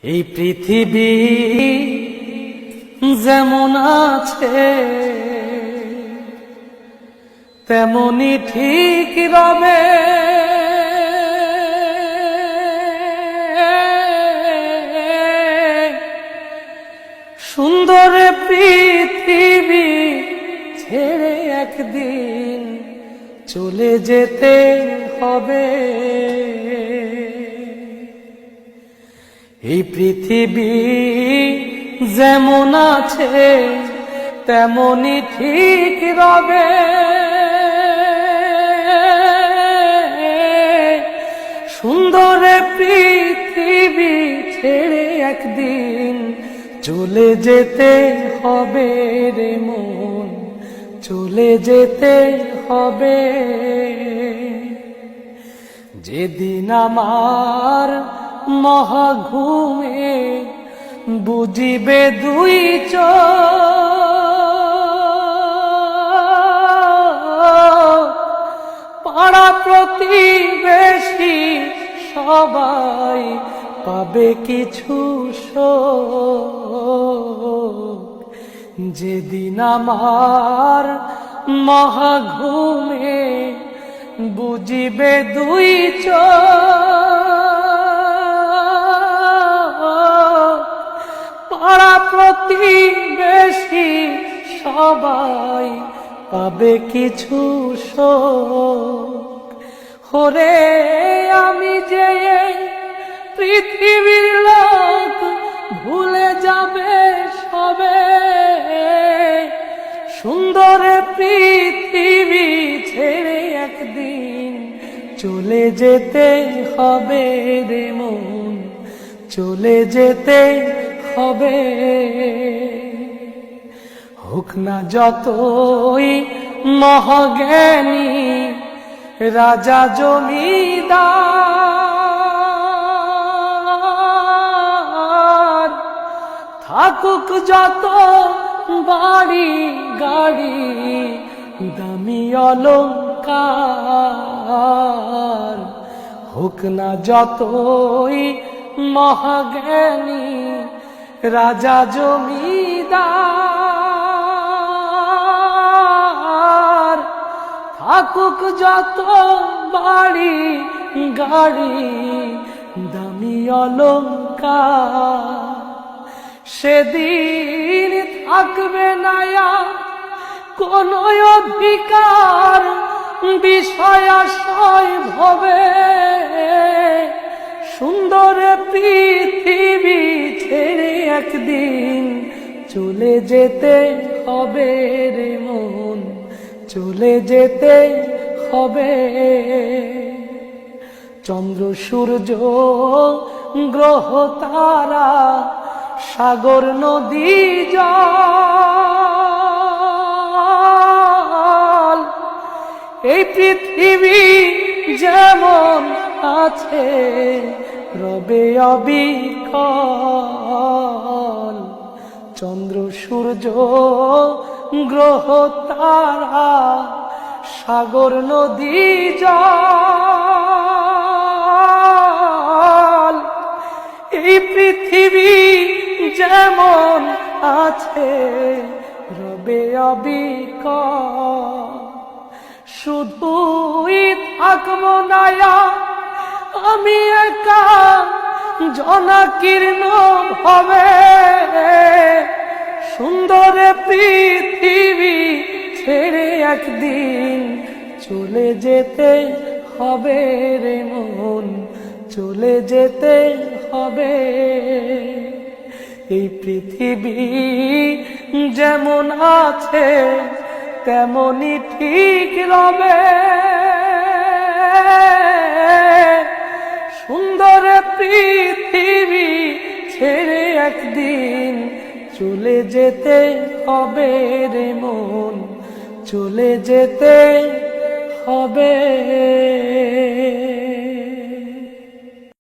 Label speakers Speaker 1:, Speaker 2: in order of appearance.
Speaker 1: এই পৃথিবী যেমন আছে তেমনি ঠিক রবে, সুন্দর পৃথিবী ছেড়ে একদিন চলে যেতে হবে। এই পৃথিবী যেমন আছে তেমনি ঠিক রবে, সুন্দর পৃথিবী ছেড়ে একদিন চলে যেতে হবে রে মন, চলে যেতে হবে। যেদিন আমার মহাঘুমে বুঝিবে দুই চোখ, পাড়া প্রতিবেশী সবাই পাবে কিছু শোক। যেদিন আমার মহাঘুমে বুঝিবে দুই চোখ, পাড়া প্রতিবেশী সবাই পাবে কিছু শোক। ওরে আমি যে পৃথিবীর লোক ভুলে যাবে সবে, সুন্দর পৃথিবী ছেড়ে একদিন চলে যেতে হবে রে মন, চলে যেতে হবে। হোক না যতই মহাজ্ঞানী রাজা জমিদার, থাকুক যত বাড়ি গাড়ি দামি অলংকার, হোক না যতই মহাজ্ঞানী রাজা জমিদার, থাকুক যত বাড়ি গাড়ি দামি অলংকার, সেদিন থাকবে না কোন অধিকার বিষয় আশয় ভবে। সুন্দর পৃথিবী ছেড়ে একদিন চলে যেতে হবে রে মন, চলে যেতে হবে। চন্দ্র সূর্য গ্রহ তারা সাগর নদী জল, এই পৃথিবী যেমন আছে রবে অবিকল। চন্দ্র সূর্য গ্রহ তারা সাগর নদী জল, এই পৃথিবী যেমন আছে রবে অবিকল। শুধুই থাকবো না আমি একা জনাকীর্ণ হবে, সুন্দর পৃথিবী ছেড়ে একদিন চলে যেতে হবে রে মন, চলে যেতে হবে। এই পৃথিবী যেমন আছে তেমনি ঠিক রবে, সুন্দর পৃথিবী ছেড়ে একদিন চলে যেতে হবে রে মন, চলে যেতে হবে।